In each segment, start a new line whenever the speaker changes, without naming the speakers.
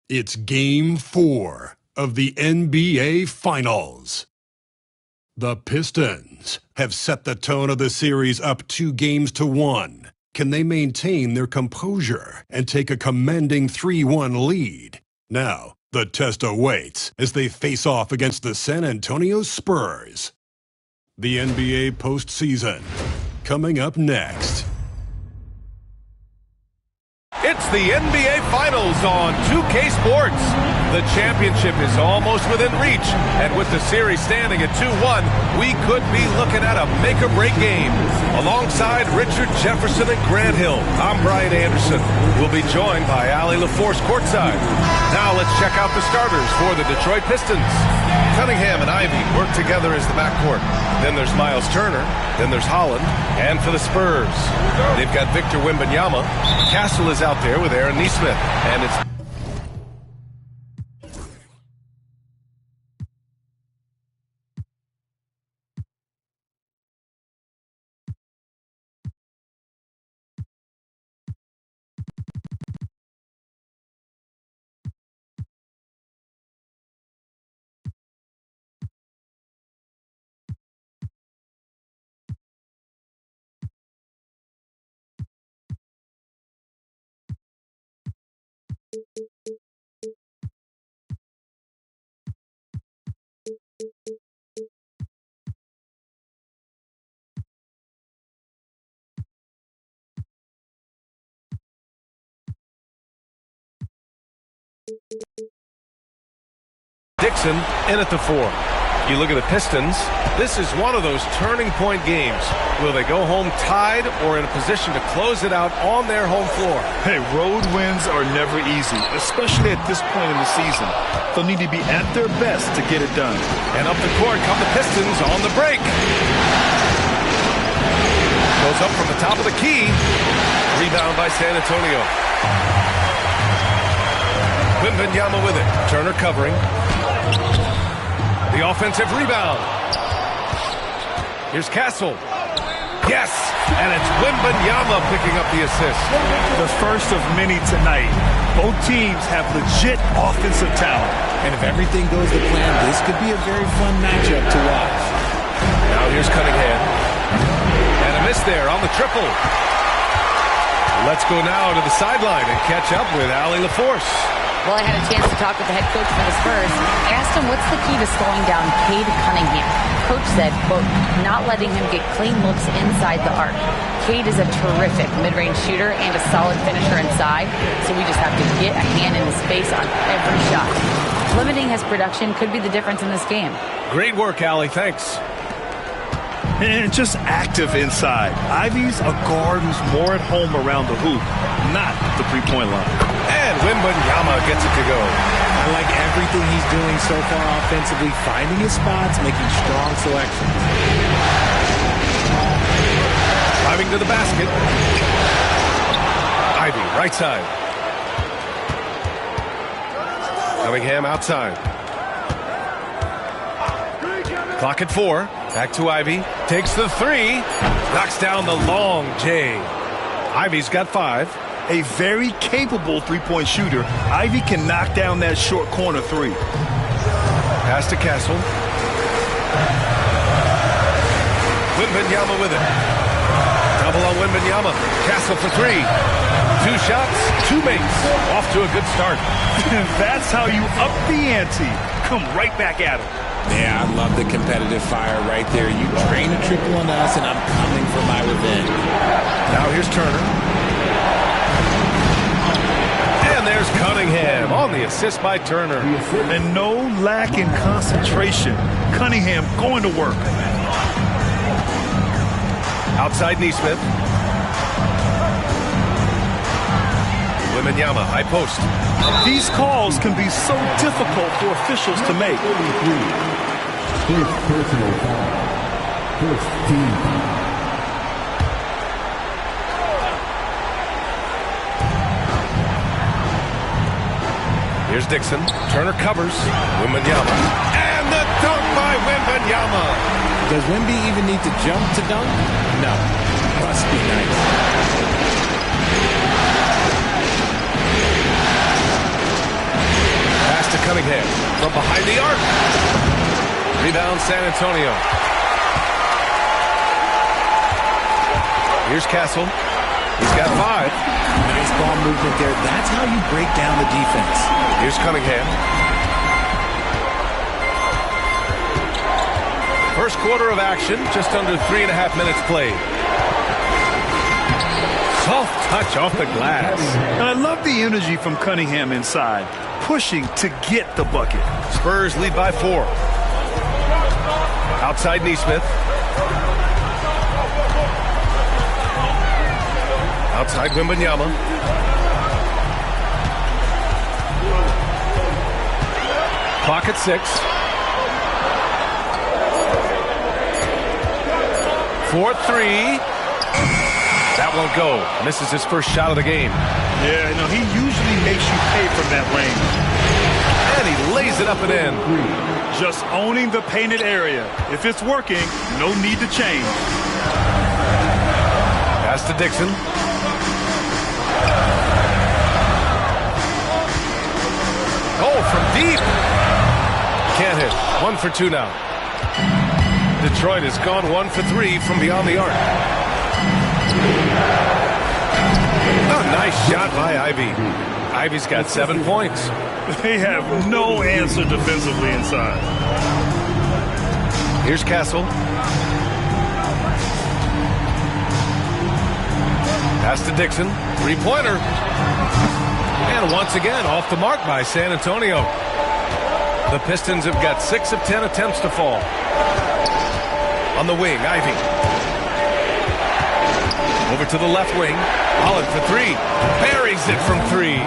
It's Game 4 of the NBA Finals. The Pistons have set the tone of the series up 2-1. Can they maintain their composure and take a commanding 3-1 lead? Now, the test awaits as they face off against the San Antonio Spurs. The NBA postseason, coming up next.
It's the NBA Finals on 2K Sports. The championship is almost within reach, and with the series standing at 2-1, we could be looking at a make-or-break game. Alongside Richard Jefferson and Grant Hill, I'm Brian Anderson. We'll be joined by Allie LaForce courtside. Now let's check out the starters for the Detroit Pistons. Cunningham and Ivy work together as the backcourt. Then there's Miles Turner. Then there's Holland. And for the Spurs, they've got Victor Wembanyama. Castle is out there with Aaron Nesmith. And it's Dixon in at the 4. You look at the Pistons, this is one of those turning point games. Will they go home tied or in a position to close it out on their home floor?
Hey, road wins are never easy, especially at this point in the season. They'll need to be at their best to get it done.
And up the court come the Pistons on the break. Goes up from the top of the key. Rebound by San Antonio. Wembanyama with it. Turner covering. The offensive rebound. Here's Castle. Yes! And it's Wembanyama picking up the assist.
The first of many tonight. Both teams have legit offensive talent.
And if everything goes to plan, this could be a very fun matchup to watch.
Now here's Cunningham. And a miss there on the triple. Let's go now to the sideline and catch up with Allie LaForce.
Well, I had a chance to talk with the head coach for the Spurs. I asked him what's the key to slowing down Cade Cunningham. Coach said, quote, not letting him get clean looks inside the arc. Cade is a terrific mid-range shooter and a solid finisher inside, so we just have to get a hand in his face on every shot. Limiting his production could be the difference in this game.
Great work, Allie. Thanks.
And just active inside. Ivy's a guard who's more at home around the hoop, not the three-point line.
And Wembanyama gets it to go.
I like everything he's doing so far offensively, finding his spots, making strong selections.
Driving to the basket. Ivy, right side. Cunningham outside. Clock at 4. Back to Ivy. Takes the 3. Knocks down the long J. Ivy's got 5.
A very capable three-point shooter. Ivy can knock down that short corner 3.
Pass to Castle. Wembanyama with it. Double on Wembanyama. Castle for 3. 2 shots, 2 makes. Off to a good start.
That's how you up the ante. Come right back at him.
Yeah, I love the competitive fire right there. You drain a triple on us, and I'm coming for my revenge.
Now here's Turner. And there's Cunningham on the assist by Turner.
And no lack in concentration. Cunningham going to work.
Outside Nesmith. Wembanyama, high post.
These calls can be so difficult for officials to make.
First personal foul. First team foul.
Here's Dixon. Turner covers. Wembanyama. And the dunk by Wembanyama.
Does Wemby even need to jump to dunk? No. Must be nice.
Cunningham from behind the arc. Rebound San Antonio. Here's Castle. He's got 5.
Nice ball movement there. That's how you break down the defense.
Here's Cunningham. First quarter of action, just under 3.5 minutes played. Soft touch off the glass.
And I love the energy from Cunningham inside, pushing to get the bucket.
Spurs lead by 4. Outside Neesmith. Outside Wembanyama. Clock at 6. 4-3. That won't go. Misses his first shot of the game.
Yeah, no, he usually makes you pay from that range.
And he lays it up and in.
Just owning the painted area. If it's working, no need to change.
Pass to Dixon. Oh, from deep. Can't hit. 1 for 2 now. Detroit has gone 1 for 3 from beyond the arc. Oh, nice shot by Ivy. Ivy's got 7 points.
They have no answer defensively inside.
Here's Castle. Pass to Dixon. 3-pointer. And once again, off the mark by San Antonio. The Pistons have got 6 of 10 attempts to fall. On the wing, Ivy. Over to the left wing. Holland for 3. Buries it from 3.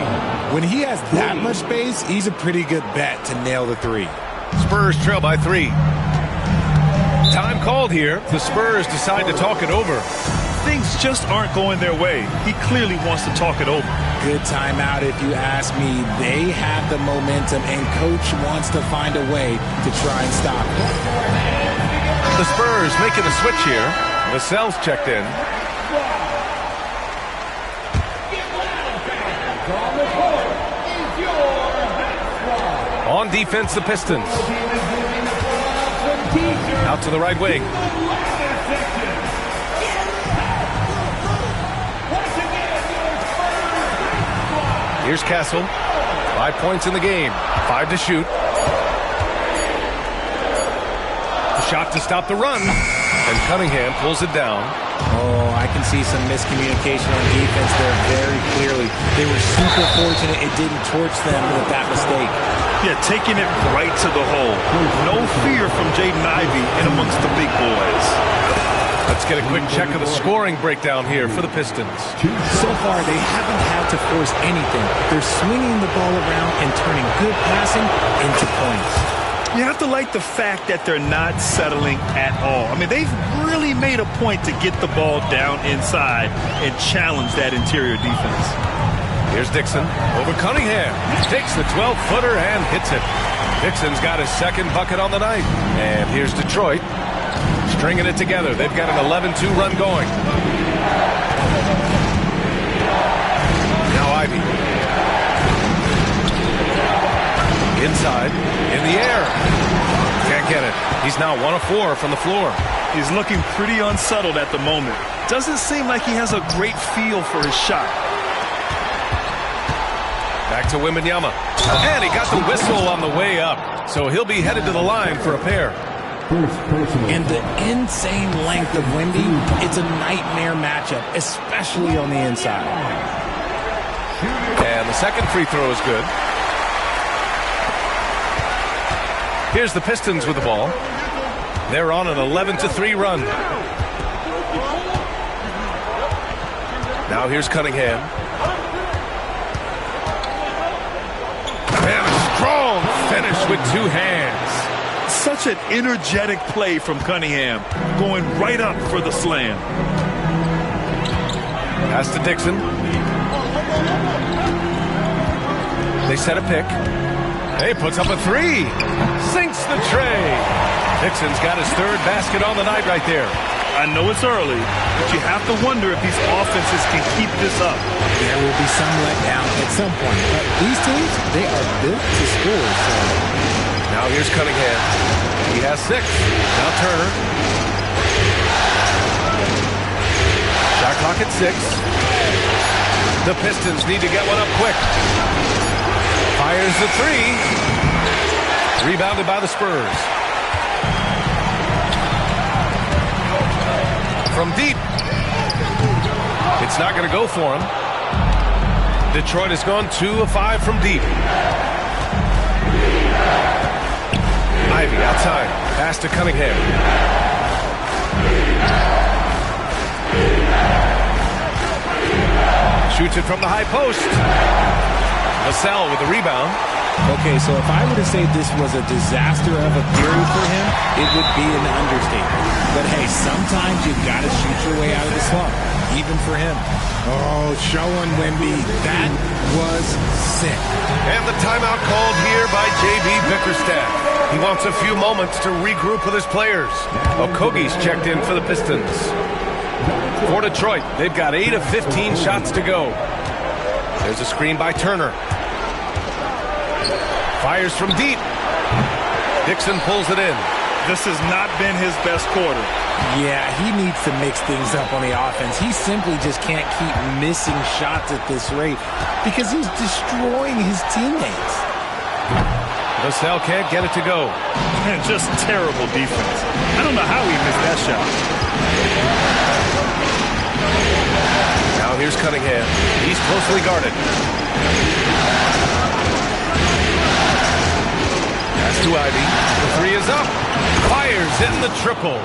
When he has that much space, he's a pretty good bet to nail the 3.
Spurs trail by 3. Time called here. The Spurs decide to talk it over.
Things just aren't going their way. He clearly wants to talk it over.
Good timeout if you ask me. They have the momentum, and Coach wants to find a way to try and stop it.
The Spurs making a switch here. Vassell's checked in. On defense, the Pistons. Out to the right wing. Here's Castle. 5 points in the game. 5 to shoot. The shot to stop the run. And Cunningham pulls it down.
Oh, I can see some miscommunication on defense there very clearly. They were super fortunate it didn't torch them with that mistake.
Yeah, taking it right to the hole. No fear from Jaden Ivey in amongst the big boys.
Let's get a quick check of the scoring breakdown here for the Pistons.
So far, they haven't had to force anything. They're swinging the ball around and turning good passing into points.
You have to like the fact that they're not settling at all. I mean, they've really made a point to get the ball down inside and challenge that interior defense.
Here's Dixon over Cunningham. Takes the 12-footer and hits it. Dixon's got his second bucket on the night. And here's Detroit stringing it together. They've got an 11-2 run going. Now Ivy. Inside, in the air. Can't get it. He's now 1 of 4 from the floor.
He's looking pretty unsettled at the moment. Doesn't seem like he has a great feel for his shot.
Back to Wembanyama. And he got the whistle on the way up. So he'll be headed to the line for a pair.
And the insane length of Wemby, it's a nightmare matchup, especially on the inside.
And the second free throw is good. Here's the Pistons with the ball. They're on an 11-3 run. Now here's Cunningham. And a strong finish with 2 hands.
Such an energetic play from Cunningham, going right up for the slam.
Pass to Dixon. They set a pick. He puts up a 3. Sinks the tray. Dixon's got his 3rd basket on the night right there.
I know it's early, but you have to wonder if these offenses can keep this up.
There will be some letdown at some point, but these teams, they are built to score. So
now here's Cunningham. He has 6. Now Turner. Shot clock at 6. The Pistons need to get one up quick. Fires the 3. Rebounded by the Spurs. From deep. It's not going to go for him. Detroit has gone 2 of 5 from deep. Ivy outside. Pass to Cunningham. Shoots it from the high post. Vassell with the rebound.
okay, so if I were to say this was a disaster of a period for him, it would be an understatement. But hey, sometimes you've got to shoot your way out of the slump, even for him. Oh, showing Wemby. That was sick.
And the timeout called here by J.B. Bickerstaff. He wants a few moments to regroup with his players. Okogie's checked in for the Pistons. For Detroit, they've got 8 of 15 shots to go. There's a screen by Turner. Fires from deep. Dixon pulls it in.
This has not been his best quarter.
Yeah, he needs to mix things up on the offense. He simply just can't keep missing shots at this rate because he's destroying his teammates.
Vassell can't get it to go.
Man, just terrible defense. I don't know how he missed that shot.
Now here's Cunningham. He's closely guarded. Pass to Ivy. The 3 is up. Fires in the triple.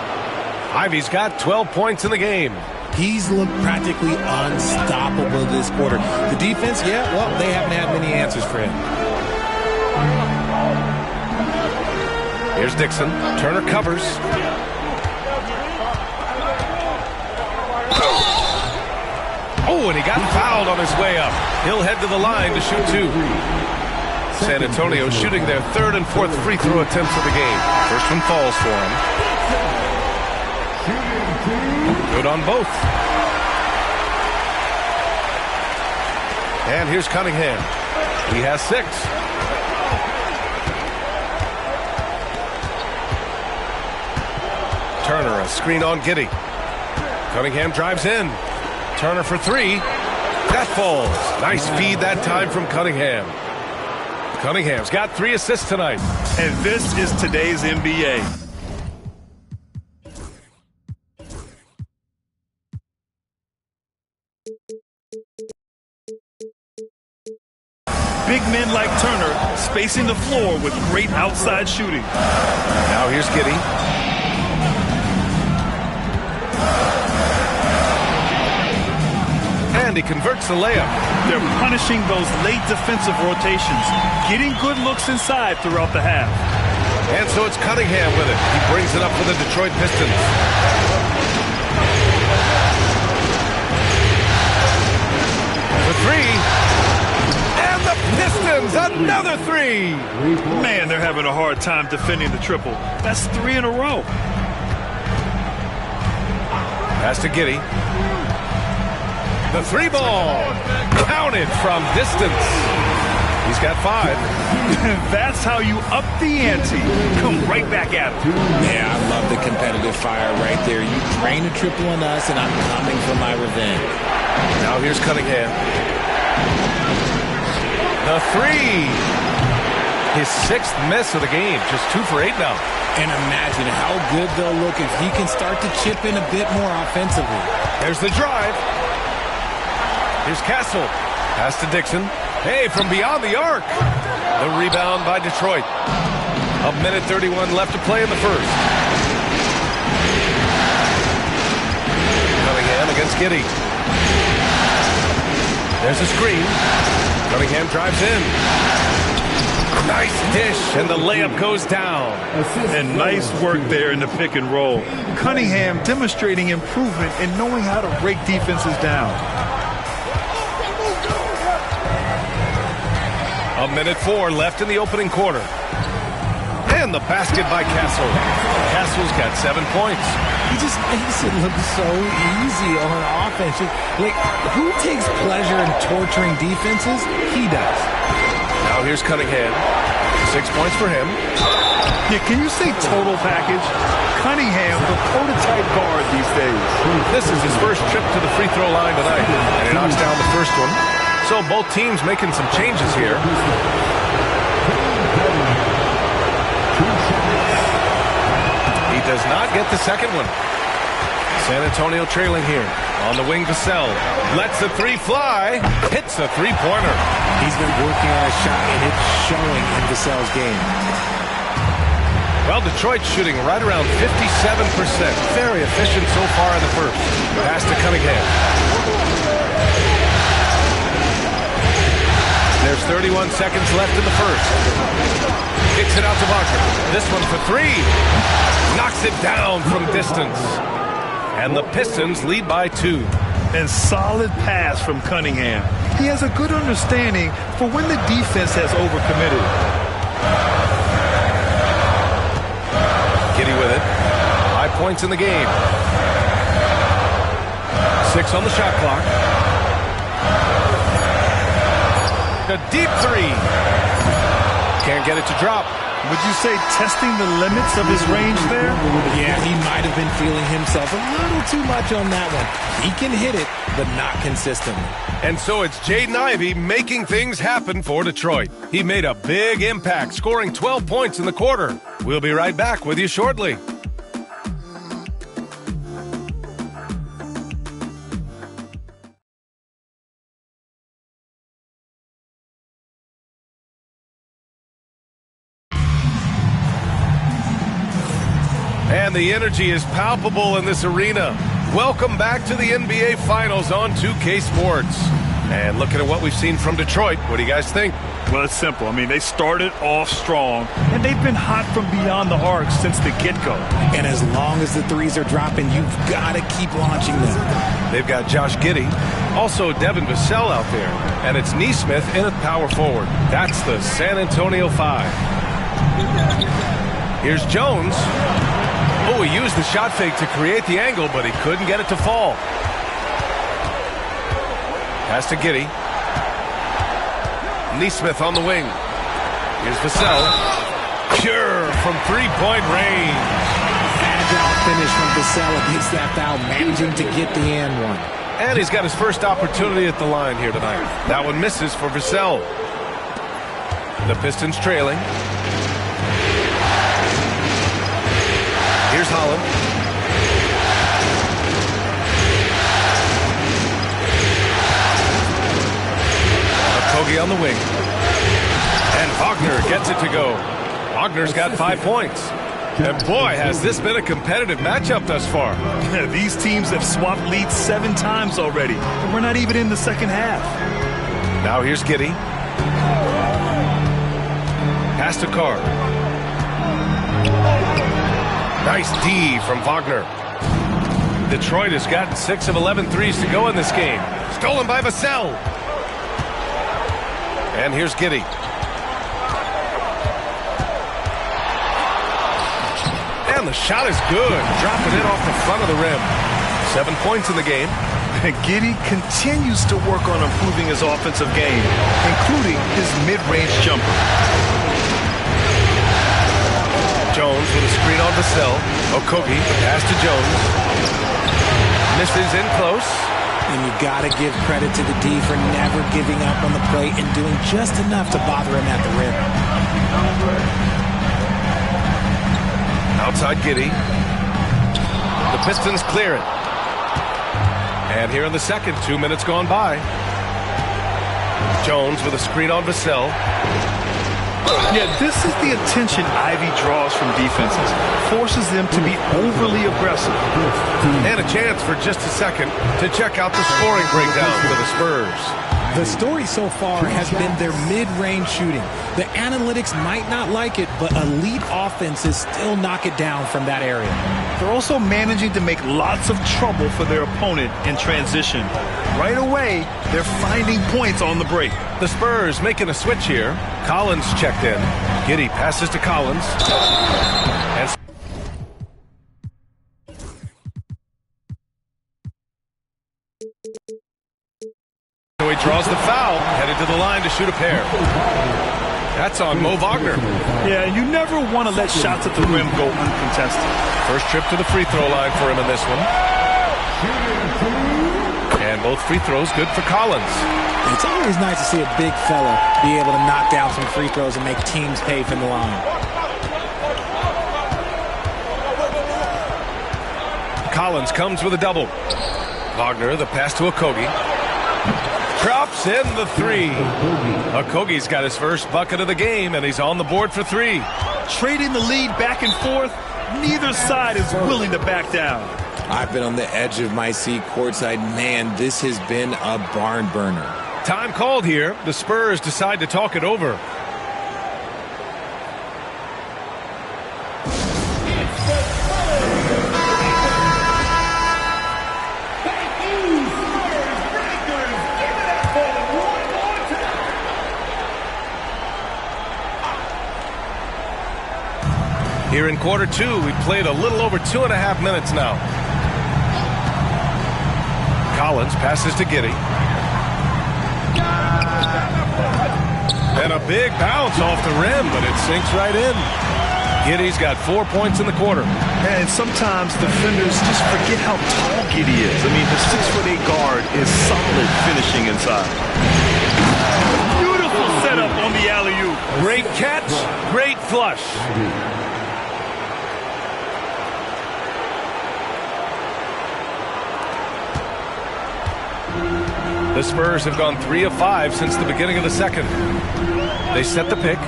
Ivy's got 12 points in the game.
He's looked practically unstoppable this quarter. The defense, yeah, well, they haven't had many answers for him.
Here's Dixon. Turner covers. Oh, and he got fouled on his way up. He'll head to the line to shoot 2. San Antonio shooting their 3rd and 4th free throw attempts of the game. First one falls for him. Good on both. And here's Cunningham. He has 6. Turner, a screen on Giddey. Cunningham drives in. Turner for 3. That falls. Nice feed that time from Cunningham. Cunningham's got 3 assists tonight.
And this is today's NBA. Big men like Turner spacing the floor with great outside shooting.
Now here's Giddey. And he converts the layup.
They're punishing those late defensive rotations, getting good looks inside throughout the half.
And so it's Cunningham with it. He brings it up for the Detroit Pistons. The 3. And the Pistons, another 3.
Man, they're having a hard time defending the triple. That's 3 in a row.
Pass to Giddey. The 3 ball. Counted from distance. He's got 5.
That's how you up the ante. Come right back at him.
Yeah, I love the competitive fire right there. You drain a triple on us, and I'm coming for my revenge.
Now here's Cunningham. The 3. His 6th miss of the game. Just 2 for 8 now.
And imagine how good they'll look if he can start to chip in a bit more offensively.
There's the drive. Here's Castle. Pass to Dixon. Hey, from beyond the arc. The rebound by Detroit. 1:31 left to play in the first. Cunningham against Giddey. There's a screen. Cunningham drives in. Nice dish, and the layup goes down.
And nice work there in the pick and roll. Cunningham demonstrating improvement in knowing how to break defenses down.
1:04 left in the opening quarter. And the basket by Castle. Castle's got 7 points.
He just makes it look so easy on offense. Like, who takes pleasure in torturing defenses? He does.
Now here's Cunningham. 6 points for him.
Yeah, can you say total package? Cunningham, the prototype guard these days.
This is his first trip to the free throw line tonight, and he knocks down the first one. So both teams making some changes here. He does not get the second one. San Antonio trailing here. On the wing, Vassell lets the three fly. Hits a three-pointer.
He's been working on a shot, and it's showing in Vassell's game.
Well, Detroit's shooting right around 57%. Very efficient so far in the first. Pass to Cunningham. There's 31 seconds left in the first. Kicks it out to Wagner. This one for three. Knocks it down from distance. And the Pistons lead by 2.
And solid pass from Cunningham. He has a good understanding for when the defense has overcommitted.
Giddy with it. 5 points in the game. 6 on the shot clock. A deep three. Can't get it to drop.
Would you say testing the limits of his range there?
Yeah, he might have been feeling himself a little too much on that one. He can hit it, but not consistently.
And so it's Jaden Ivey making things happen for Detroit. He made a big impact, scoring 12 points in the quarter. We'll be right back with you shortly. And the energy is palpable in this arena. Welcome back to the NBA Finals on 2K Sports. And looking at what we've seen from Detroit, what do you guys think?
Well, it's simple. I mean, they started off strong, and they've been hot from beyond the arc since the get-go.
And as long as the threes are dropping, you've got to keep launching them.
They've got Josh Giddey, also Devin Vassell out there, and it's Nesmith in at power forward. That's the San Antonio 5. Here's Jones. Oh, he used the shot fake to create the angle, but he couldn't get it to fall. Pass to Giddey. Nesmith on the wing. Here's Vassell. Pure from three-point range.
Agile finish from Vassell against that foul, managing to get the and one.
And he's got his first opportunity at the line here tonight. That one misses for Vassell. The Pistons trailing. Here's Holland. Kogi on the wing. And Wagner gets it to go. Wagner's got 5 points. And boy, has this been a competitive matchup thus far.
These teams have swapped leads 7 times already. And we're not even in the second half.
Now here's Giddey. Pass to Carr. Nice D from Wagner. Detroit has gotten 6 of 11 threes to go in this game. Stolen by Vassell. And here's Giddey. And the shot is good. Dropping it off the front of the rim. 7 points in the game.
And Giddey continues to work on improving his offensive game, including his mid-range jumper.
Jones with a screen on Vassell. Okogie, pass to Jones. Misses in close.
And you got to give credit to the D for never giving up on the play and doing just enough to bother him at the rim.
Outside Giddey. The Pistons clear it. And here in the second, 2 minutes gone by. Jones with a screen on Vassell.
Yeah, this is the attention Ivey draws from defenses. Forces them to be overly aggressive.
And a chance for just a second to check out the scoring breakdown for the Spurs.
The story so far has been their mid-range shooting. The analytics might not like it, but elite offenses still knock it down from that area.
They're also managing to make lots of trouble for their opponent in transition. Right away, they're finding points on the break.
The Spurs making a switch here. Collins checked in. Giddey passes to Collins. And so he draws the foul, headed to the line to shoot a pair. That's on Mo Wagner.
Yeah, you never want to let shots at the rim go uncontested.
First trip to the free throw line for him in this one. And both free throws good for Collins.
It's always nice to see a big fella be able to knock down some free throws and make teams pay from the line.
Collins comes with a double. Wagner, the pass to Okogie. Drops in the three. Okogie's got his first bucket of the game, and he's on the board for three.
Trading the lead back and forth, neither side is willing to back down.
I've been on the edge of my seat courtside. Man, this has been a barn burner.
Time called here. The Spurs decide to talk it over. Here in quarter two, we played a little over 2.5 minutes now. Collins passes to Giddey. And a big bounce off the rim, but it sinks right in. Giddey's got 4 points in the quarter.
And sometimes defenders just forget how tall Giddey is. I mean, the 6'8" guard is solid finishing inside. Beautiful setup on the alley-oop.
Great catch, great flush. The Spurs have gone 3 of 5 since the beginning of the second. They set the pick.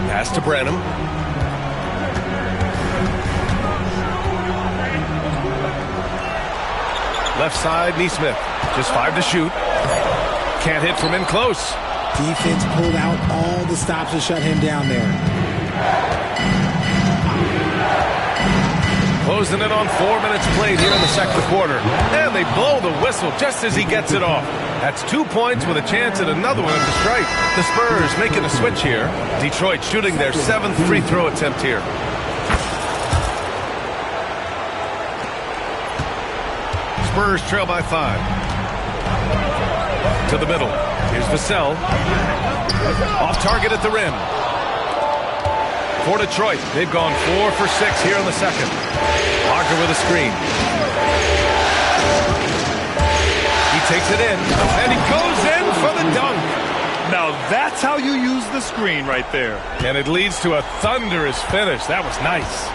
Pass to Branham. Left side, Neesmith. Just 5 to shoot. Can't hit from in close.
Defense pulled out all the stops to shut him down there.
Closing in on 4 minutes played here in the second quarter. And they blow the whistle just as he gets it off. That's 2 points with a chance at another one at the strike. The Spurs making a switch here. Detroit shooting their 7th free throw attempt here. Spurs trail by 5. To the middle. Here's Vassell. Off target at the rim. For Detroit, they've gone 4 for 6 here in the second. Wagner with a screen. He takes it in, and he goes in for the dunk.
Now that's how you use the screen right there.
And it leads to a thunderous finish. That was nice.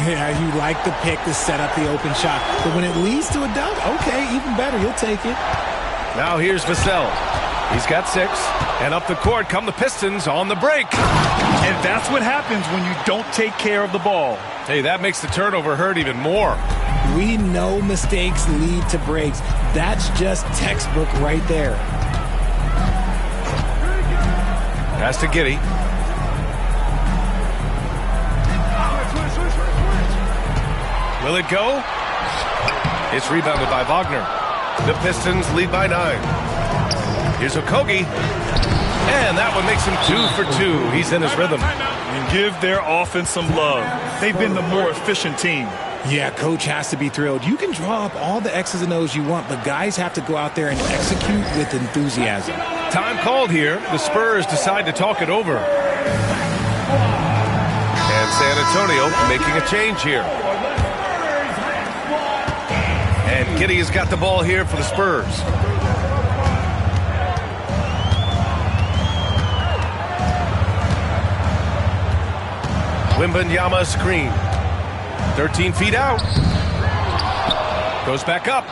Yeah, you like the pick to set up the open shot. But when it leads to a dunk, okay, even better, you'll take it.
Now here's Vassell. He's got 6. And up the court come the Pistons on the break.
And that's what happens when you don't take care of the ball.
Hey, that makes the turnover hurt even more.
We know mistakes lead to breaks. That's just textbook right there.
Pass to Giddey. Will it go? It's rebounded by Wagner. The Pistons lead by 9. Here's Okogie. And that one makes him 2 for 2. He's in his rhythm.
And give their offense some love. They've been the more efficient team.
Yeah, coach has to be thrilled. You can draw up all the X's and O's you want, but guys have to go out there and execute with enthusiasm.
Time called here. The Spurs decide to talk it over. And San Antonio making a change here. And Giddey has got the ball here for the Spurs. Wembanyama screen. 13 feet out. Goes back up.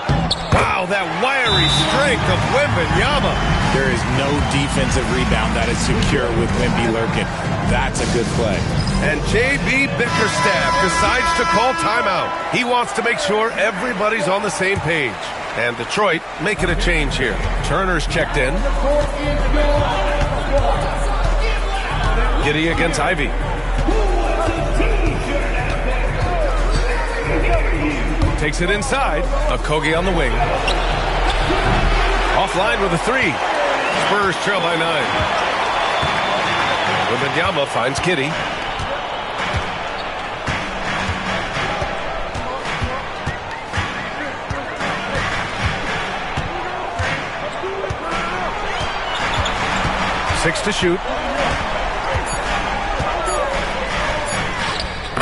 Wow, that wiry strength of Wembanyama.
There is no defensive rebound that is secure with Wemby lurking. That's a good play.
And J.B. Bickerstaff decides to call timeout. He wants to make sure everybody's on the same page. And Detroit making a change here. Turner's checked in. Giddey against Ivy. Takes it inside. Okogie on the wing. Offline with a 3. Spurs trail by 9. Wembanyama finds Giddey. Six to shoot.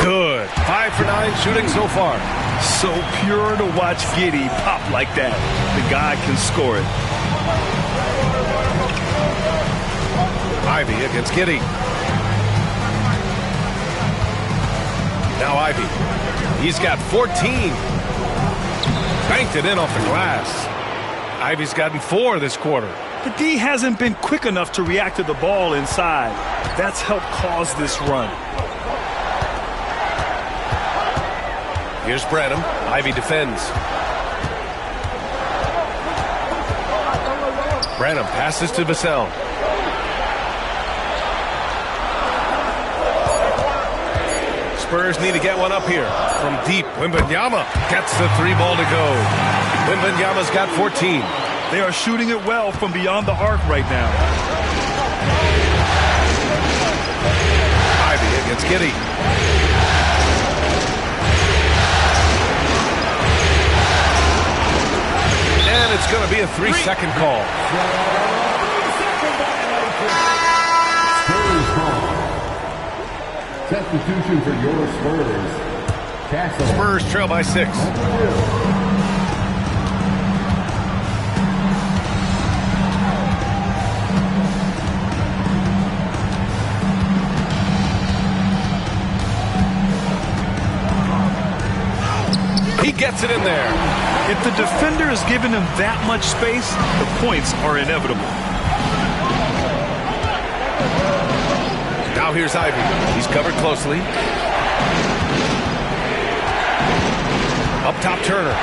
Good. 5 for 9 shooting so far.
So pure to watch Giddey pop like that. The guy can score it.
Ivy against Giddey. Now Ivy. He's got 14. Banked it in off the glass. Ivy's gotten 4 this quarter.
The D hasn't been quick enough to react to the ball inside. That's helped cause this run.
Here's Branham. Ivy defends. Branham passes to Vassell. Spurs need to get one up here. From deep, Wembanyama gets the 3 ball to go. Wembanyama's got 14.
They are shooting it well from beyond the arc right now.
Ivy against Giddey. And it's going to be a 3-second call.
Spurs ball. Substitution for your Spurs. Castle.
Spurs trail by 6. He gets it in there.
If the defender is giving him that much space, the points are inevitable.
Now here's Ivy. He's covered closely. Up top, Turner.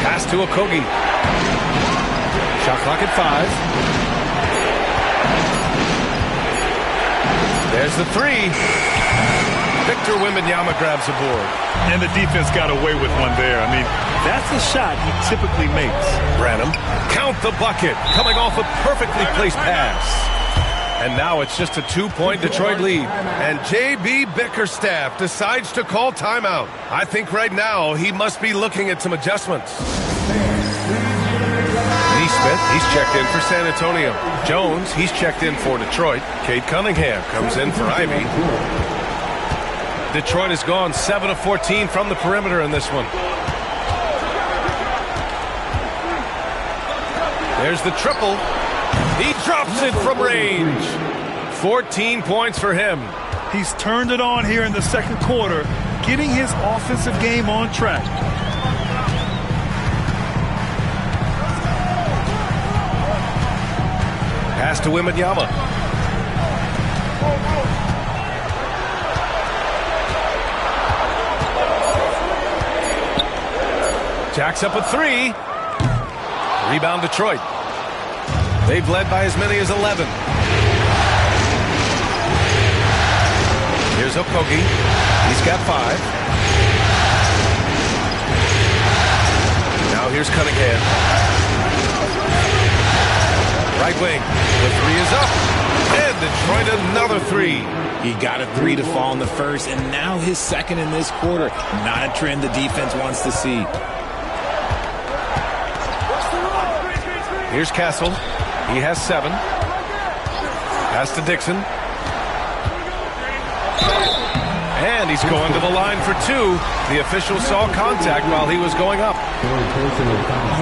Pass to Okogie. Shot clock at 5. There's the 3. Victor Wembanyama grabs a board.
And the defense got away with one there. I mean, that's the shot he typically makes.
Branham, count the bucket, coming off a perfectly placed pass. And now it's just a 2-point Detroit lead. And J.B. Bickerstaff decides to call timeout. I think right now he must be looking at some adjustments. Neesmith, he's checked in for San Antonio. Jones, he's checked in for Detroit. Cade Cunningham comes in for Ivy. Detroit has gone 7 of 14 from the perimeter in this one. There's the triple. He drops it from range. 14 points for him.
He's turned it on here in the second quarter, getting his offensive game on track.
Pass to Wembanyama. Jacks up a 3. Rebound Detroit. They've led by as many as 11. Here's Okogie. He's got 5. Now here's Cunningham. Right wing. The 3 is up. And Detroit another 3.
He got a 3 to fall in the first, and now his second in this quarter. Not a trend the defense wants to see.
Here's Castle. He has 7. Pass to Dixon. And he's going to the line for 2. The official saw contact while he was going up.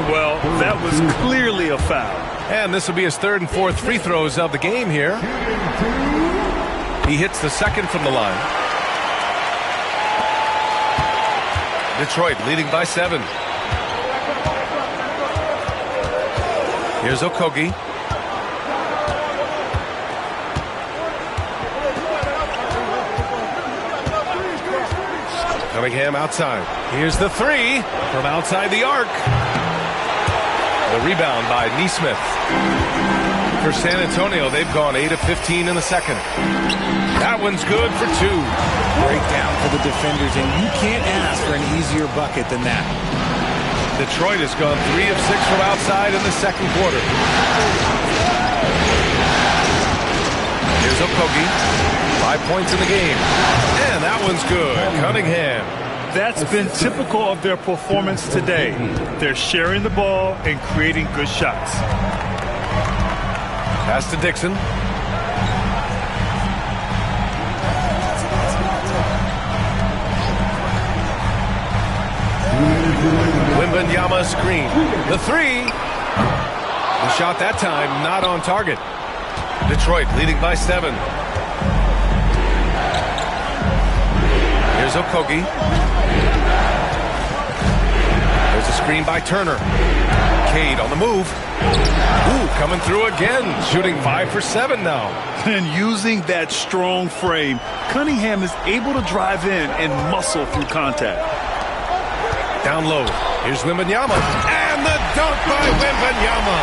Well, that was clearly a foul.
And this will be his 3rd and 4th free throws of the game here. He hits the second from the line. Detroit leading by 7. Here's Okogie. Cunningham outside. Here's the three from outside the arc. The rebound by Nesmith. For San Antonio, they've gone 8 of 15 in the second. That one's good for 2.
Breakdown for the defenders, and you can't ask for an easier bucket than that.
Detroit has gone 3 of 6 from outside in the second quarter. Here's Okogie. 5 points in the game. And that one's good. Cunningham.
That's been typical of their performance today. They're sharing the ball and creating good shots.
Pass to Dixon. Wembanyama screen. The three. The shot that time not on target. Detroit leading by 7. Here's Okogie. There's a screen by Turner. Cade on the move. Ooh, coming through again. Shooting 5 for 7 now.
And using that strong frame, Cunningham is able to drive in and muscle through contact.
Down low. Here's Wembanyama. And the dunk by Wembanyama.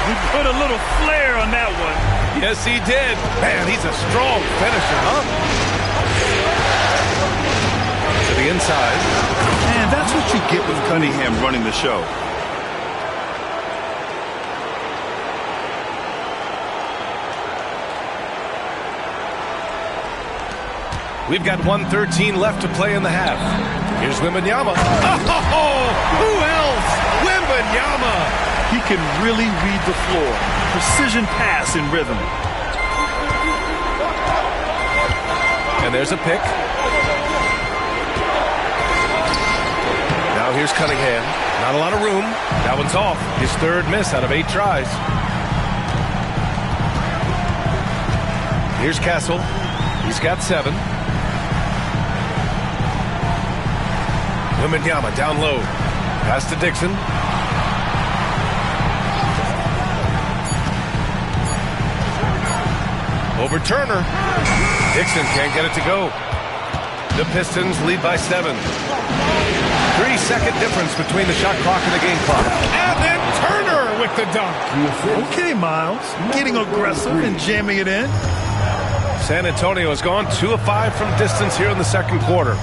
He put a little flair on that one.
Yes, he did. Man, he's a strong finisher, huh? To the inside.
And that's what you get with Cunningham running the show.
We've got 1:13 left to play in the half. Here's Wembanyama. Oh, who else? Wembanyama.
He can really read the floor. Precision pass in rhythm.
And there's a pick. Now here's Cunningham. Not a lot of room. That one's off. His third miss out of 8 tries. Here's Castle. He's got 7. Wembanyama down low. Pass to Dixon. Over Turner. Dixon can't get it to go. The Pistons lead by 7. 3-second difference between the shot clock and the game clock. And then Turner with the dunk.
Okay, Miles. Getting aggressive and jamming it in.
San Antonio has gone 2 of 5 from distance here in the second quarter.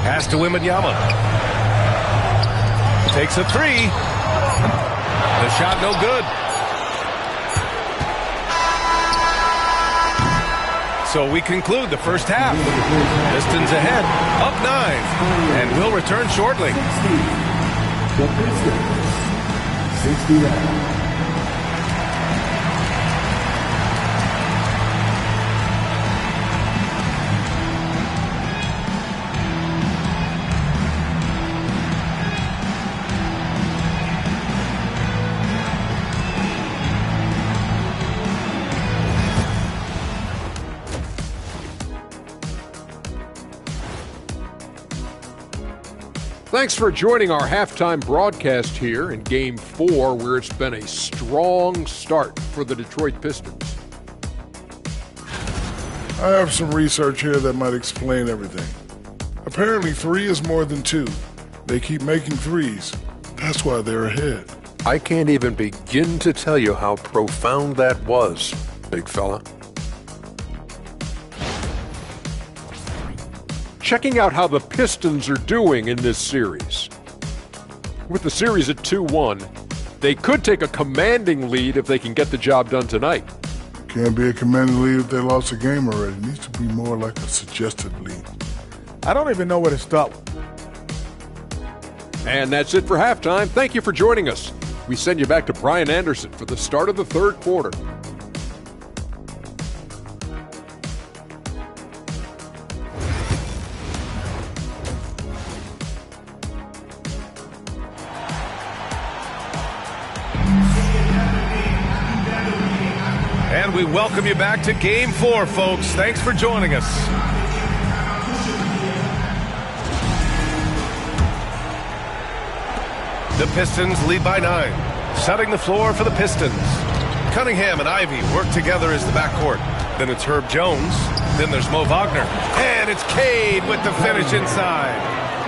Pass to Wembanyama. Takes a 3. The shot no good. So we conclude the first half. Pistons ahead, up 9, and we'll return shortly.
The Pistons, 69.
Thanks for joining our halftime broadcast here in Game 4, where it's been a strong start for the Detroit Pistons.
I have some research here that might explain everything. Apparently 3 is more than 2. They keep making threes. That's why they're ahead.
I can't even begin to tell you how profound that was, big fella. Checking out how the Pistons are doing in this series. With the series at 2-1, they could take a commanding lead if they can get the job done tonight.
Can't be a commanding lead if they lost a game already. It needs to be more like a suggested lead.
I don't even know where to start.
And that's it for halftime. Thank you for joining us. We send you back to Brian Anderson for the start of the third quarter.
And we welcome you back to Game 4, folks. Thanks for joining us. The Pistons lead by 9. Setting the floor for the Pistons. Cunningham and Ivy work together as the backcourt. Then it's Herb Jones. Then there's Mo Wagner. And it's Cade with the finish inside.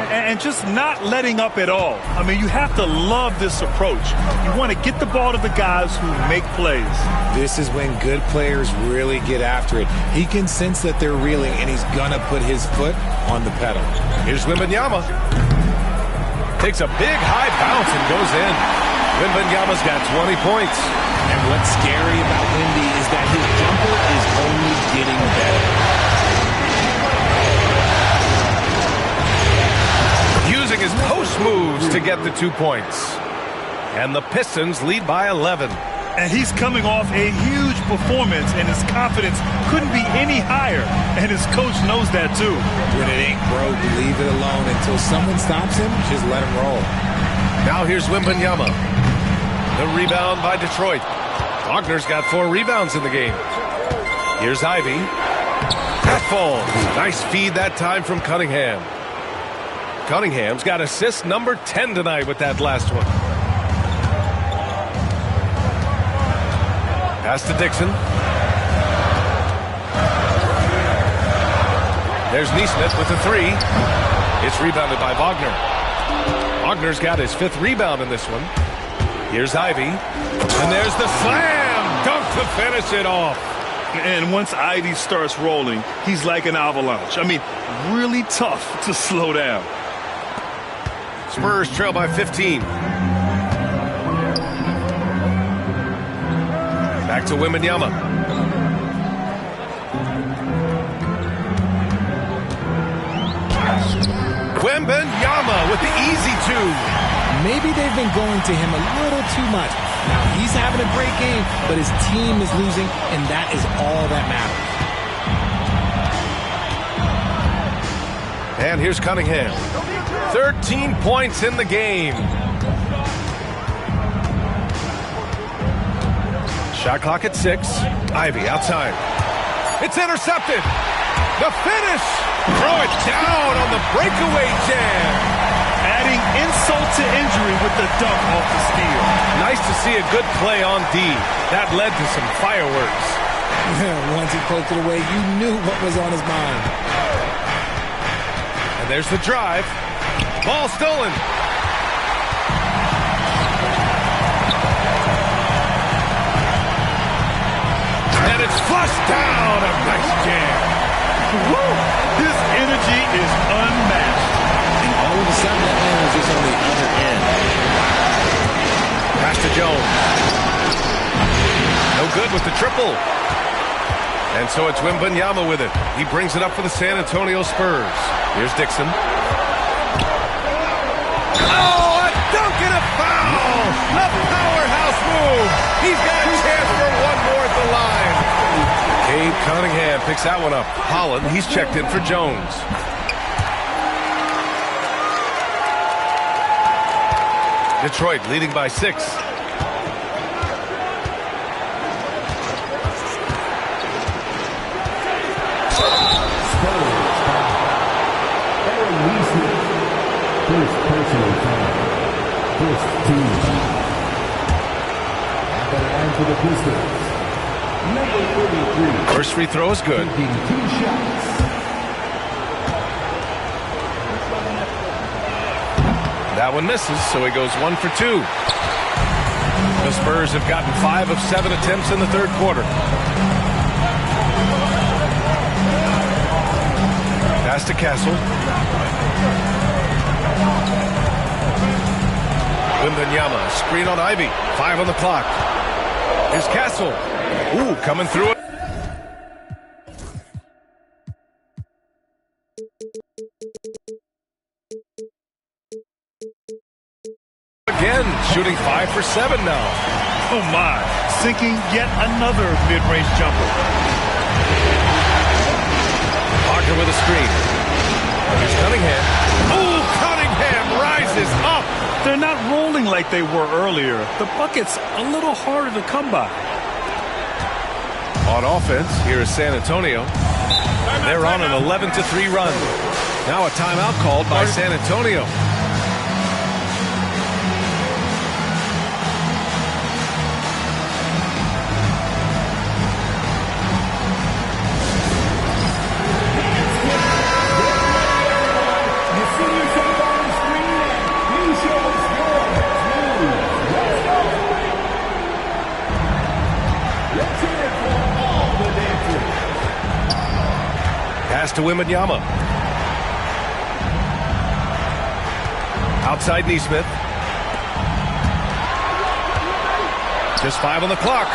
And just not letting up at all. I mean, you have to love this approach. You want to get the ball to the guys who make plays.
This is when good players really get after it. He can sense that they're reeling, and he's going to put his foot on the pedal.
Here's Wembanyama. Takes a big high bounce and goes in. Wembanyama's got 20 points.
And what's scary about Wemby is that his jumper is only getting better.
Using his post moves to get the 2 points. And the Pistons lead by 11.
And he's coming off a huge performance, and his confidence couldn't be any higher. And his coach knows that, too.
When it ain't broke, leave it alone. Until someone stops him, just let him roll.
Now here's Wembanyama. The rebound by Detroit. Wagner's got 4 rebounds in the game. Here's Ivy. That falls. Nice feed that time from Cunningham. Cunningham's got assist number 10 tonight with that last one. Pass to Dixon. There's Nesmith with the 3. It's rebounded by Wagner. Wagner's got his 5th rebound in this one. Here's Ivy. And there's the slam dunk to finish it off.
And once Ivy starts rolling, he's like an avalanche. I mean, really tough to slow down.
Spurs trail by 15. Back to Wembanyama. Wembanyama with the easy 2.
Maybe they've been going to him a little too much. Now, he's having a great game, but his team is losing, and that is all that matters.
And here's Cunningham. 13 points in the game. Shot clock at 6. Ivy outside. It's intercepted. The finish. Throw it down on the breakaway jam.
Adding insult to injury with the dunk off the steal.
Nice to see a good play on D. That led to some fireworks.
Once he poked it away, you knew what was on his mind.
And there's the drive. Ball stolen. And it's flushed down. A nice jam.
Woo! His energy is unmatched.
All of a sudden, that man was just on the other end.
Pass to Jones. No good with the triple. And so it's Wembanyama with it. He brings it up for the San Antonio Spurs. Here's Dixon. Oh, a dunk and a foul! A powerhouse move. He's got a chance for one more at the line. Cade Cunningham picks that one up. Holland, he's checked in for Jones. Detroit leading by 6.
First personal foul. First team foul. At the line for the Pistons. Number 33.
First free throw is good.
Taking 2 shots.
That one misses, so he goes 1 for 2. The Spurs have gotten 5 of 7 attempts in the third quarter. Pass to Castle. Wembanyama, screen on Ivy. 5 on the clock. Here's Castle. Ooh, coming through it. Again, shooting 5 for 7 now.
Oh my, sinking yet another mid-range jumper.
Wagner with a screen. Here's Cunningham. Ooh, Cunningham rises up.
They're not rolling like they were earlier. The bucket's a little harder to come by.
On offense, here is San Antonio. They're on an 11-3 run. Now a timeout called by San Antonio. to Wembanyama. Outside Neesmith. Just 5 on the clock.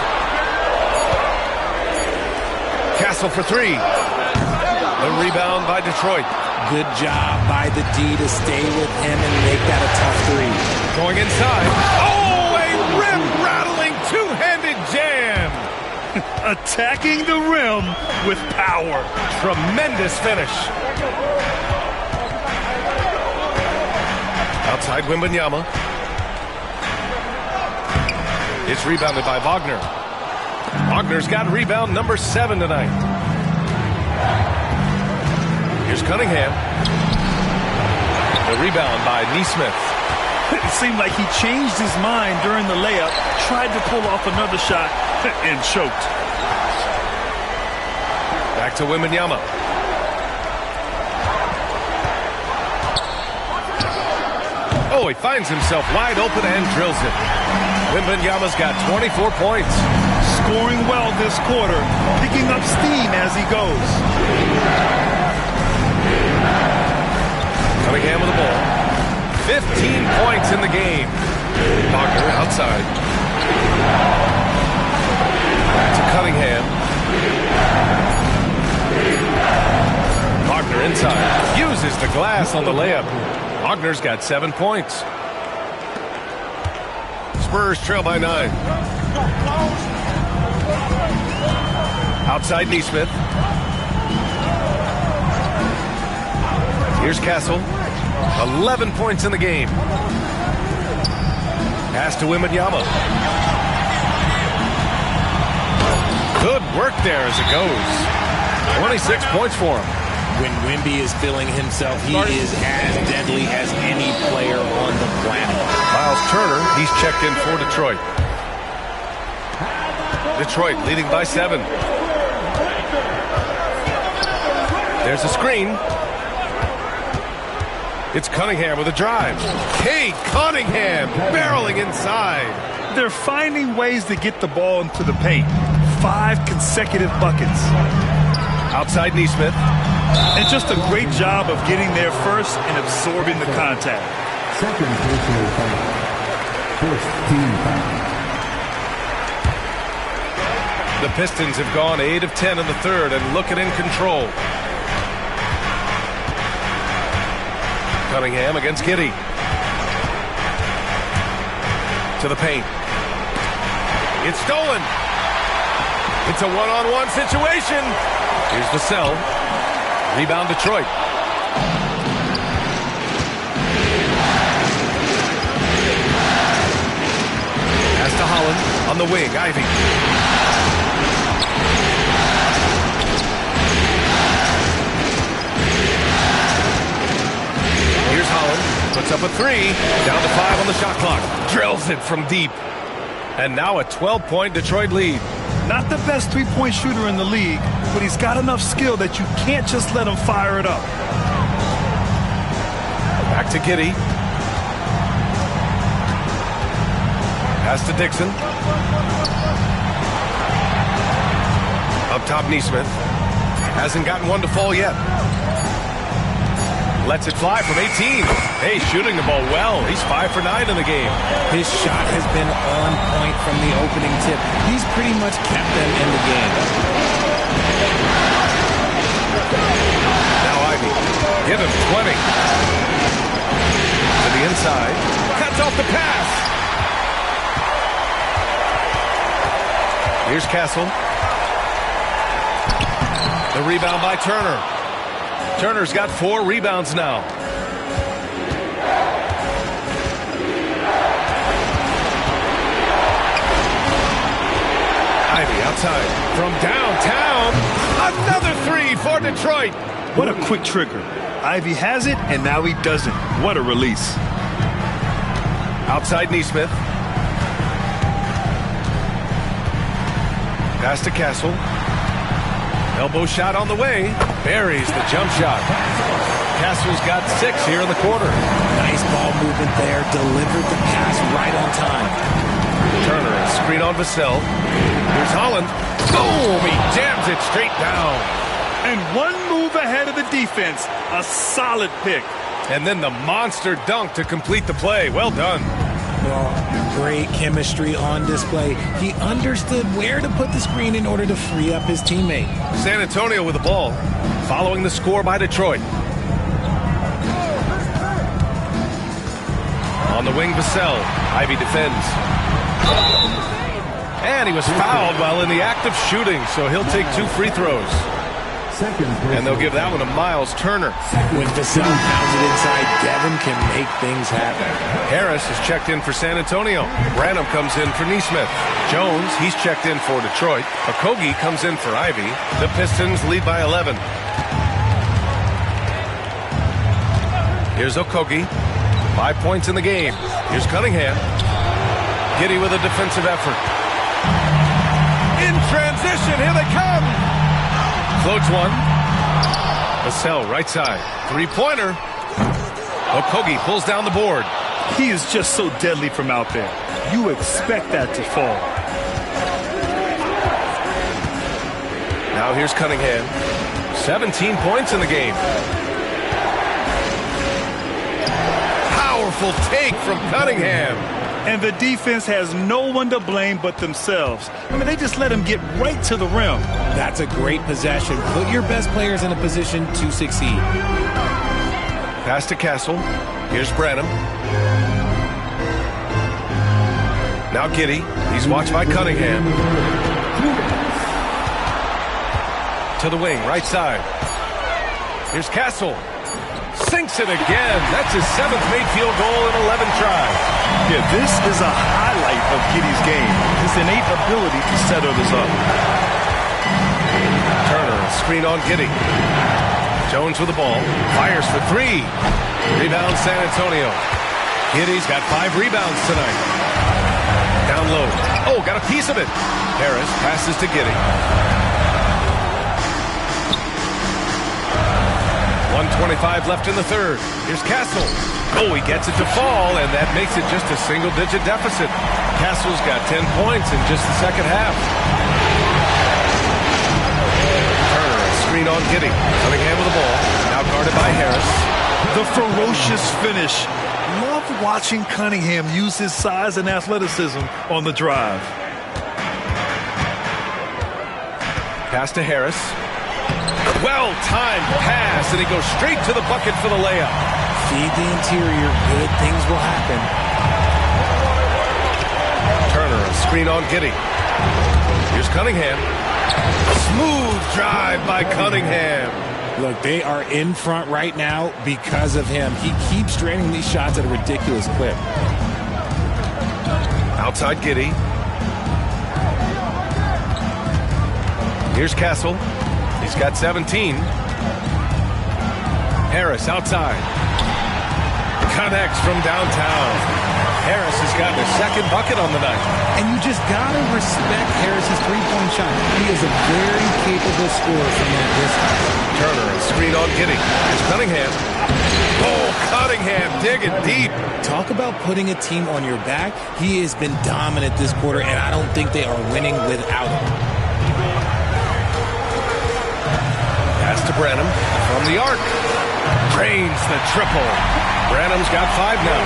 Castle for 3. The rebound by Detroit.
Good job by the D to stay with him and make that a tough 3.
Going inside. Oh, a rim-rattling two-handed jam.
Attacking the rim with power.
Tremendous finish. Outside Wembanyama. It's rebounded by Wagner. Wagner's got rebound number 7 tonight. Here's Cunningham. The rebound by Neesmith.
It seemed like he changed his mind during the layup, tried to pull off another shot, and choked.
Back to Wembanyama. Oh, he finds himself wide open and drills it. Wembanyama's got 24 points.
Scoring well this quarter, picking up steam as he goes.
Cunningham with the ball. 15 points in the game. Wagner outside. Back to Cunningham. Wagner inside. Uses the glass on the layup. Wagner's got 7 points. Spurs trail by 9. Outside Neesmith. Here's Castle. 11 points in the game. Pass to Wembanyama. Good work there as it goes. 26 points for him.
When Wemby is feeling himself, he is as deadly as any player on the planet.
Miles Turner, he's checked in for Detroit. Detroit leading by 7. There's a screen. It's Cunningham with a drive. Cade Cunningham barreling inside.
They're finding ways to get the ball into the paint. 5 consecutive buckets.
Outside Neesmith.
And just a great job of getting there first and absorbing the contact.
Second personal foul. First team foul.
The Pistons have gone 8 of 10 in the third and looking in control. Cunningham against Giddey. To the paint. It's stolen. It's a one-on-one situation. Here's Vassell. Rebound Detroit. Pass to Holland on the wing. Ivy. Here's Holland. Puts up a 3. Down to 5 on the shot clock. Drills it from deep. And now a 12-point Detroit lead.
Not the best three-point shooter in the league, but he's got enough skill that you can't just let him fire it up.
Back to Giddey. Pass to Dixon. Up top, Neesmith. Hasn't gotten one to fall yet. Lets it fly from 18. Hey, shooting the ball well. He's 5 for 9 in the game.
His shot has been on point from the opening tip. He's pretty much kept them in the game.
Now Ivy. Give him 20. To the inside. Cuts off the pass. Here's Castle. The rebound by Turner. Turner's got 4 rebounds now. Ivy outside from downtown. Another 3 for Detroit.
What a quick trigger. Ivy has it, and now he doesn't. What a release.
Outside Neesmith. Pass to Castle. Elbow shot on the way. Buries the jump shot. Castle's got 6 here in the quarter.
Nice ball movement there. Delivered the pass right on time.
Turner, a screen on Vassell. Here's Holland. Boom! He jams it straight down.
And one move ahead of the defense. A solid pick.
And then the monster dunk to complete the play. Well done.
Well, great chemistry on display. He understood where to put the screen in order to free up his teammate.
San Antonio with the ball, following the score by Detroit. On the wing, Vassell. Ivy defends. And he was fouled while in the act of shooting, so he'll take 2 free throws. And they'll give that one to Miles Turner.
When Vassell pounds it inside, Devin can make things happen.
Harris is checked in for San Antonio. Branham comes in for Neesmith. Jones, he's checked in for Detroit. Okogie comes in for Ivy. The Pistons lead by 11. Here's Okogie. 5 points in the game. Here's Cunningham. Giddey with a defensive effort. In transition, here they come. Floats one. Vassell, right side. Three-pointer. Okogie pulls down the board.
He is just so deadly from out there. You expect that to fall.
Now here's Cunningham. 17 points in the game. Powerful take from Cunningham.
And the defense has no one to blame but themselves. I mean, they just let him get right to the rim.
That's a great possession. Put your best players in a position to succeed.
Pass to Castle. Here's Branham. Now Giddey. He's watched by Cunningham. To the wing, right side. Here's Castle. Sinks it again. That's his 7th made field goal in 11 tries.
Yeah, this is a highlight of Giddey's game. His innate ability to set others up.
Turner, screen on Giddey. Jones with the ball. Fires for 3. Rebound San Antonio. Giddey's got 5 rebounds tonight. Down low. Oh, got a piece of it. Harris passes to Giddey. 1:25 left in the third. Here's Castle. Oh, he gets it to fall, and that makes it just a single-digit deficit. Castle's got 10 points in just the second half. Turner, a screen on Giddey. Cunningham with the ball. Now guarded by Harris.
The ferocious finish. Love watching Cunningham use his size and athleticism on the drive.
Pass to Harris. Well-timed pass, and he goes straight to the bucket for the layup.
Feed the interior. Good things will happen.
Turner, a screen on Giddey. Here's Cunningham. Smooth drive by Cunningham.
Look, they are in front right now because of him. He keeps draining these shots at a ridiculous clip.
Outside Giddey. Here's Castle. He's got 17. Harris outside. Connects from downtown. Harris has gotten his 2nd bucket on the night.
And you just got to respect Harris's three-point shot. He is a very capable scorer from that distance.
Turner, a screen on Giddey. Here's Cunningham. Oh, Cunningham digging deep.
Talk about putting a team on your back. He has been dominant this quarter, and I don't think they are winning without him.
Pass to Branham from the arc. Drains the triple. Branham's got 5 now.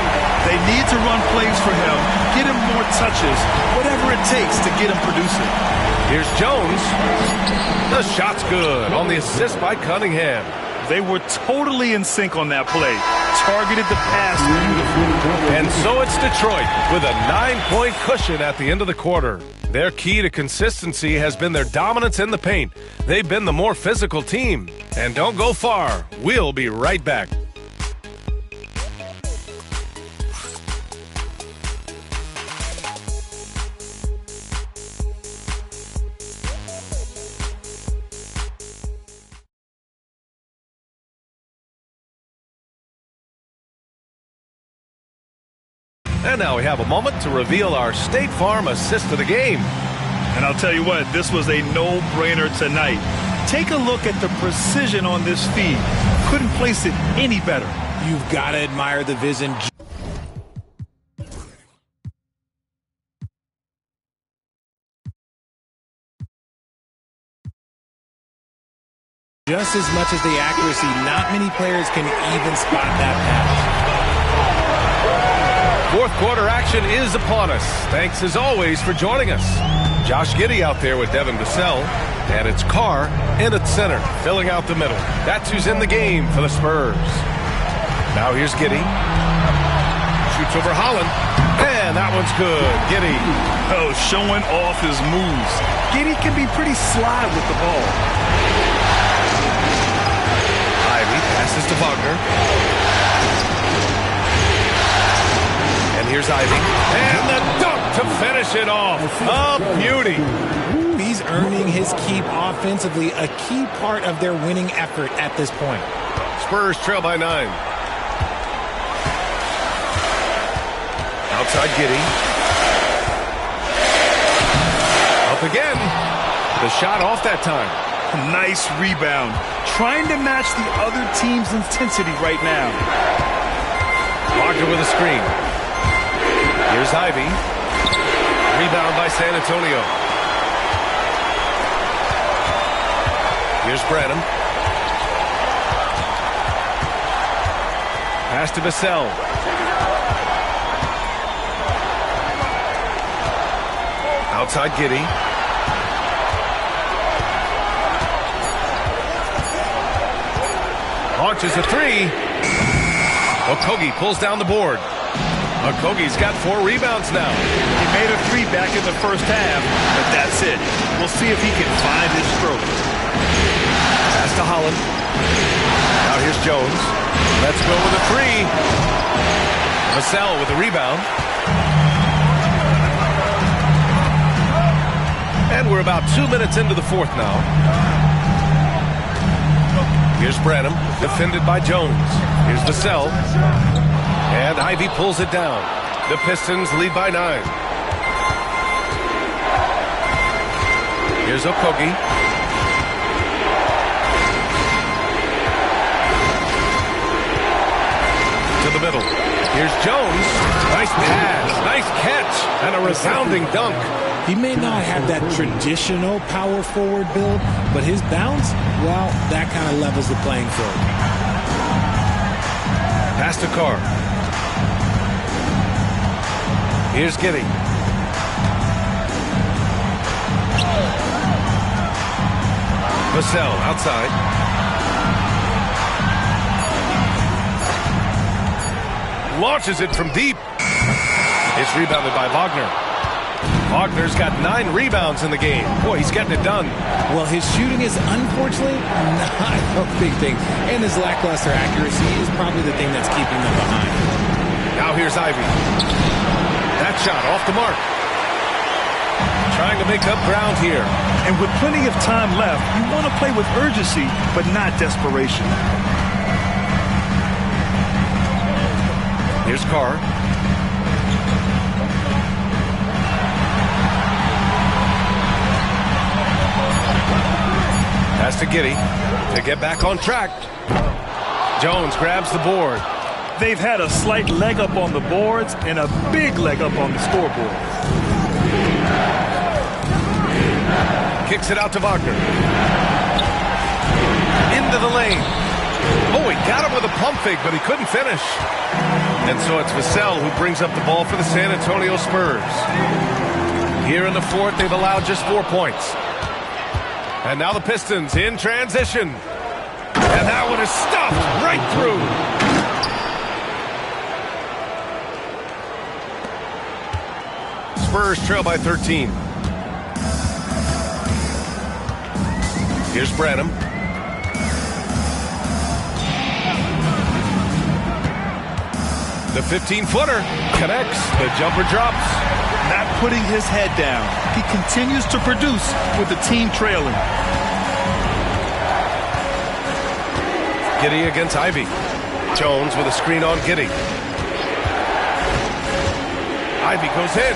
They need to run plays for him, get him more touches, whatever it takes to get him producing.
Here's Jones. The shot's good on the assist by Cunningham.
They were totally in sync on that play. Targeted the pass beautifully.
And so it's Detroit with a 9-point cushion at the end of the quarter. Their key to consistency has been their dominance in the paint. They've been the more physical team. And don't go far. We'll be right back. And now we have a moment to reveal our State Farm assist of the game.
And I'll tell you what, this was a no-brainer tonight. Take a look at the precision on this feed. Couldn't place it any better.
You've got to admire the vision. Just as much as the accuracy, not many players can even spot that pass.
Fourth quarter action is upon us. Thanks as always for joining us. Josh Giddey out there with Devin Vassell. And it's Carr in at center, filling out the middle. That's who's in the game for the Spurs. Now here's Giddey. Shoots over Holland. And that one's good. Giddey.
Oh, showing off his moves. Giddey can be pretty sly with the ball.
Ivy passes to Wagner. And here's Ivy. And the dunk to finish it off. A beauty.
He's earning his keep offensively, a key part of their winning effort at this point.
Spurs trail by 9. Outside Giddey. Up again. The shot off that time.
Nice rebound. Trying to match the other team's intensity right now.
Wagner with a screen. Here's Ivy. Rebound by San Antonio. Here's Branham. Pass to Vassell. Outside Giddey. Launches a three. Okogie pulls down the board. Okogie's got 4 rebounds now.
He made a 3 back in the first half, but that's it. We'll see if he can find his stroke.
Pass to Holland. Now here's Jones. Let's go with a 3. Vassell with a rebound. And we're about 2 minutes into the fourth now. Here's Branham, defended by Jones. Here's Vassell. And Ivy pulls it down. The Pistons lead by 9. Here's Okogie. To the middle. Here's Jones. Nice pass. Nice catch. And a resounding dunk.
He may not have that traditional power forward build, but his bounce, well, that kind of levels the playing field.
Pass to Carr. Here's Giddey. Vassell outside. Launches it from deep. It's rebounded by Wagner. Wagner's got 9 rebounds in the game. Boy, he's getting it done.
Well, his shooting is unfortunately not a big thing. And his lackluster accuracy is probably the thing that's keeping them behind.
Now here's Ivy. That shot off the mark. Trying to make up ground here.
And with plenty of time left, you want to play with urgency, but not desperation.
Here's Carr. Pass to Giddey to get back on track. Jones grabs the board.
They've had a slight leg up on the boards and a big leg up on the scoreboard.
Kicks it out to Wagner. Into the lane. Oh, he got him with a pump fake, but he couldn't finish. And so it's Vassell who brings up the ball for the San Antonio Spurs. Here in the fourth, they've allowed just 4 points. And now the Pistons in transition. And that one is stuffed right through. Spurs trail by 13. Here's Branham. The 15-footer connects. The jumper drops.
Not putting his head down. He continues to produce with the team trailing.
Giddey against Ivy. Jones with a screen on Giddey. Ivy goes in.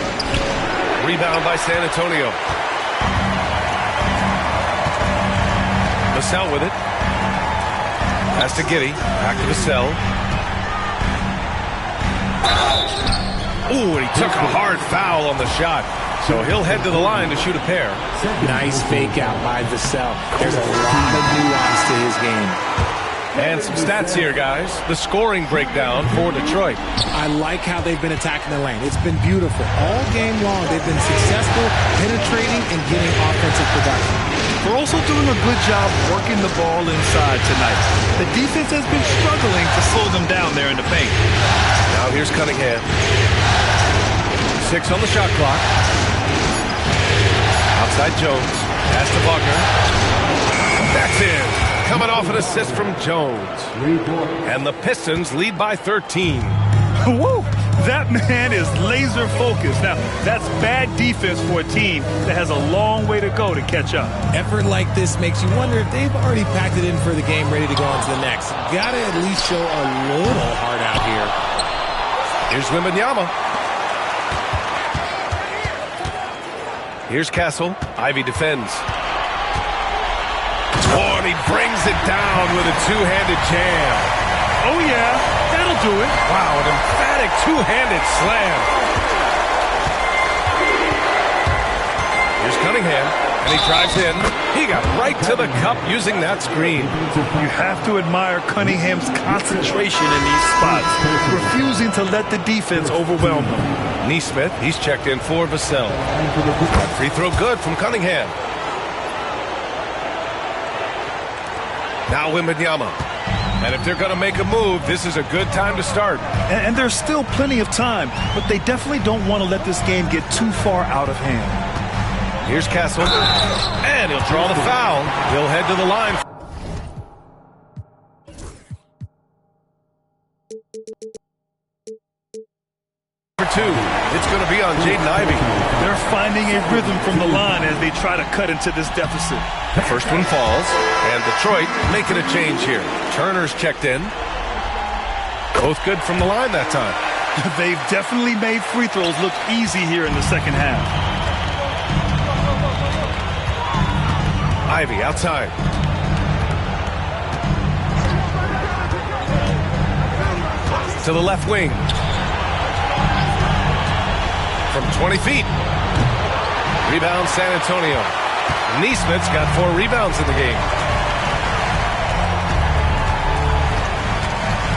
Rebound by San Antonio. Vassell with it. Pass to Giddey. Back to Vassell. Ooh, and he took a hard foul on the shot. So he'll head to the line to shoot a pair.
Nice fake out by Vassell. There's a lot of nuance to his game.
And some stats here, guys. The scoring breakdown for Detroit.
I like how they've been attacking the lane. It's been beautiful. All game long, they've been successful penetrating and getting offensive production.
They're also doing a good job working the ball inside tonight. The defense has been struggling to slow them down there in the paint.
Now here's Cunningham. 6 on the shot clock. Outside Jones. Pass to Wagner. That's in. Coming off an assist from Jones. And the Pistons lead by 13.
Woo! That man is laser focused. Now, that's bad defense for a team that has a long way to go to catch up.
Effort like this makes you wonder if they've already packed it in for the game, ready to go on to the next. Gotta at least show a little heart out here.
Here's Wembanyama. Here's Castle. Ivy defends. Oh, and he brings it down with a two-handed jam.
Oh, yeah. That'll do it.
Wow, an emphatic two-handed slam. Here's Cunningham, and he drives in. He got right to the cup using that screen.
You have to admire Cunningham's concentration in these spots, refusing to let the defense overwhelm him.
Neesmith, he's checked in for Vassell. That free throw good from Cunningham. Now Wembanyama. And if they're going to make a move, this is a good time to start.
And there's still plenty of time, but they definitely don't want to let this game get too far out of hand.
Here's Castle. And he'll draw the foul. He'll head to the line. For 2. It's going to be on Jaden Ivey.
They're finding a rhythm from the line as they try to cut into this deficit.
The first one falls, and Detroit making a change here. Turner's checked in. Both good from the line that time.
They've definitely made free throws look easy here in the second half.
Ivy outside. To the left wing. From 20 feet. Rebound San Antonio. Neesmith's got 4 rebounds in the game.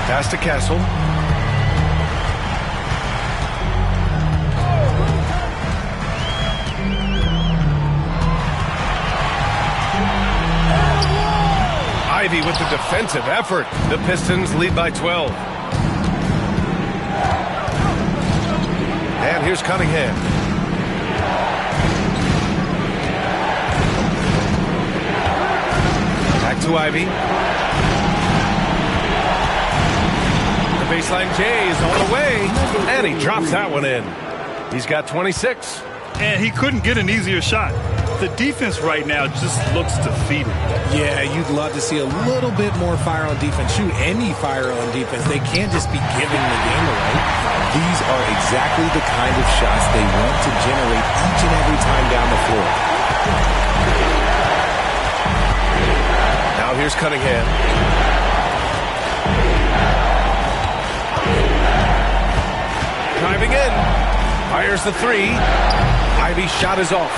Pass to Castle. Ivy with the defensive effort. The Pistons lead by 12. And here's Cunningham. Back to Ivy. The baseline J is on the way. And he drops that one in. He's got 26.
And he couldn't get an easier shot. The defense right now just looks defeated.
Yeah, you'd love to see a little bit more fire on defense. Shoot, any fire on defense. They can't just be giving the game away. These are exactly the kind of shots they want to generate each and every time down the floor.
Now here's Cunningham. Driving in. Fires the 3. Ivy's shot is off.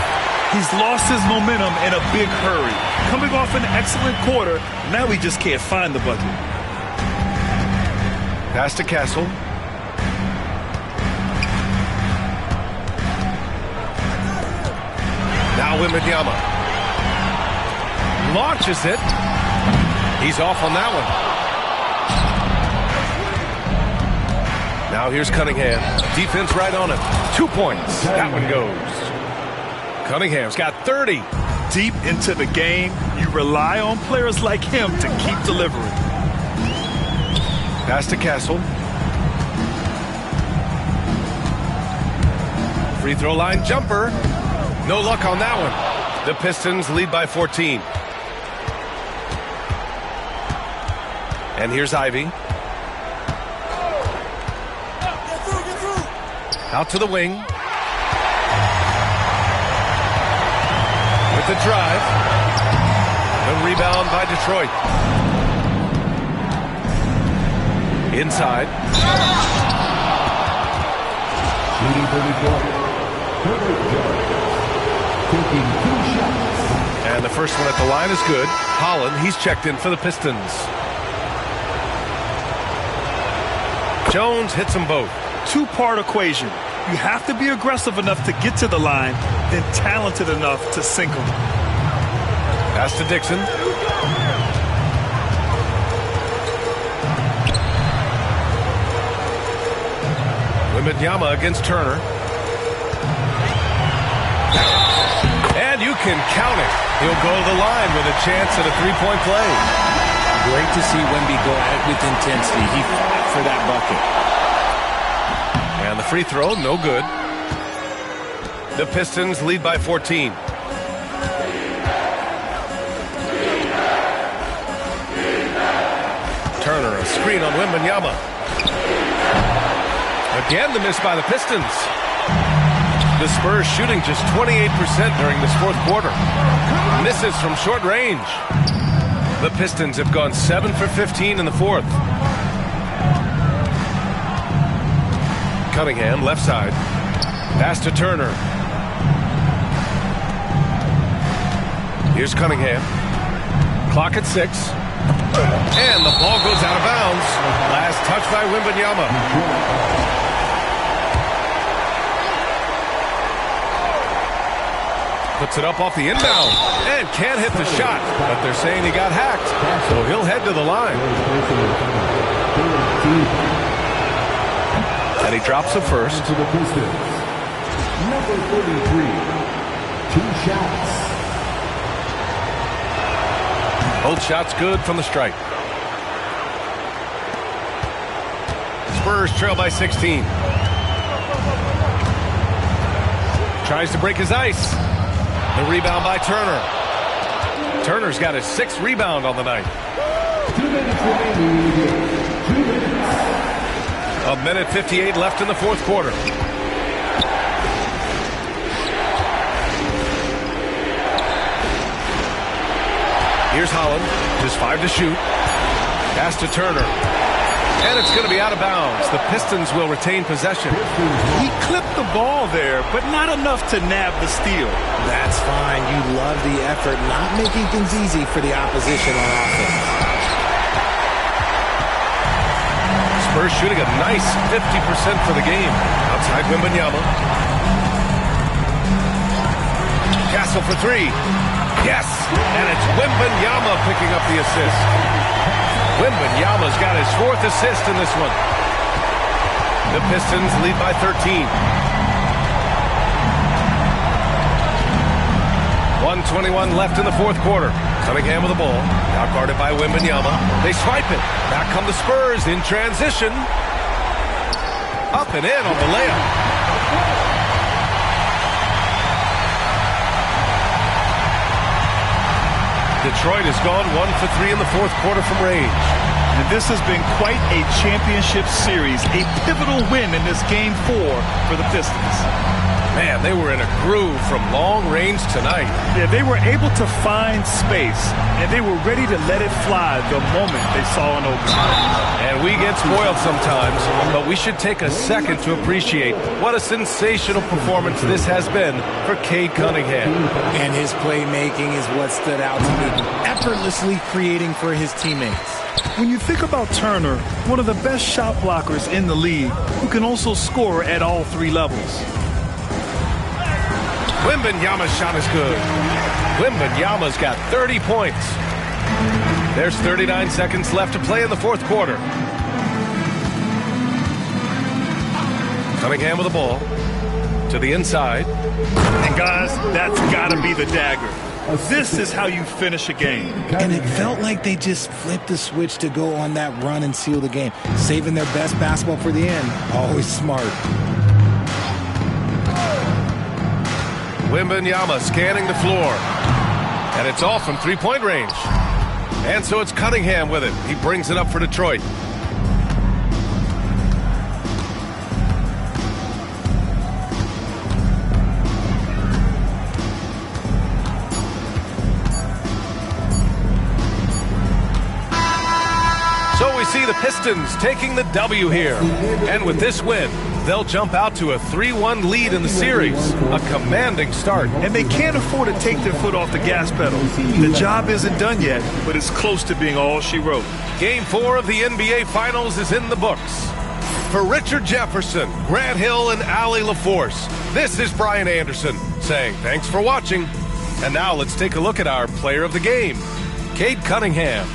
He's lost his momentum in a big hurry. Coming off an excellent quarter, now he just can't find the bucket.
Pass to Castle. Now Wembanyama. Launches it. He's off on that one. Now here's Cunningham. Defense right on him. 2 points. That one goes. Cunningham's got 30.
Deep into the game, you rely on players like him to keep delivering.
Pass to Castle. Free throw line jumper. No luck on that one. The Pistons lead by 14. And here's Ivy. Out to the wing. With the drive. The rebound by Detroit. Inside.
taking 2 shots.
And the first one at the line is good. Holland, he's checked in for the Pistons. Jones hits them both.
Two-part equation. You have to be aggressive enough to get to the line, then talented enough to sink them.
Pass to Dixon. Wembanyama against Turner. And you can count it. He'll go to the line with a chance at a three-point play.
Great to see Wemby go at it with intensity. He fought for that bucket.
And the free throw, no good. The Pistons lead by 14. Turner, a screen on Wembanyama. Again, the miss by the Pistons. The Spurs shooting just 28% during this fourth quarter. Misses from short range. The Pistons have gone 7 for 15 in the fourth. Cunningham, left side. Pass to Turner. Here's Cunningham. Clock at 6. And the ball goes out of bounds. Last touch by Wembanyama. Puts it up off the inbound and can't hit the shot, but they're saying he got hacked, so he'll head to the line. And he drops the first.
To the Pistons. Number 33. 2 shots.
Both shots good from the stripe. Spurs trail by 16. Tries to break his ice. The rebound by Turner. Turner's got his 6th rebound on the night.
2 minutes remaining. 2 minutes.
A minute 58 left in the fourth quarter. Here's Holland. Just 5 to shoot. Pass to Turner. And it's going to be out of bounds. The Pistons will retain possession.
He clipped the ball there, but not enough to nab the steal.
That's fine. You love the effort, not making things easy for the opposition on offense.
Spurs shooting a nice 50% for the game. Outside Wembanyama. Castle for 3. Yes! And it's Wembanyama picking up the assist. Wembanyama's got his 4th assist in this one. The Pistons lead by 13. 1:21 left in the fourth quarter. Cunningham with the ball. Out guarded by Wembanyama. They swipe it. Back come the Spurs in transition. Up and in on the layup. Detroit has gone 1 for 3 in the fourth quarter from range.
And this has been quite a championship series, a pivotal win in this Game 4 for the Pistons.
Man, they were in a groove from long range tonight.
Yeah, they were able to find space, and they were ready to let it fly the moment they saw an opening.
And we get spoiled sometimes, but we should take a second to appreciate what a sensational performance this has been for Cade Cunningham.
And his playmaking is what stood out to me, effortlessly creating for his teammates.
When you think about Turner, one of the best shot blockers in the league, who can also score at all 3 levels.
Wembanyama's shot is good. Wembanyama's got 30 points. There's 39 seconds left to play in the fourth quarter. Cunningham with the ball. To the inside.
And guys, that's got to be the dagger. This is how you finish a game.
And it felt like they just flipped the switch to go on that run and seal the game. Saving their best basketball for the end. Always smart.
Wembanyama scanning the floor. And it's off from three-point range. And so it's Cunningham with it. He brings it up for Detroit. So we see the Pistons taking the W here. And with this win, they'll jump out to a 3-1 lead in the series. A commanding start.
And they can't afford to take their foot off the gas pedal. The job isn't done yet, but it's close to being all she wrote.
Game 4 of the NBA Finals is in the books. For Richard Jefferson, Grant Hill, and Allie LaForce, this is Brian Anderson saying thanks for watching. And now let's take a look at our player of the game, Cade Cunningham.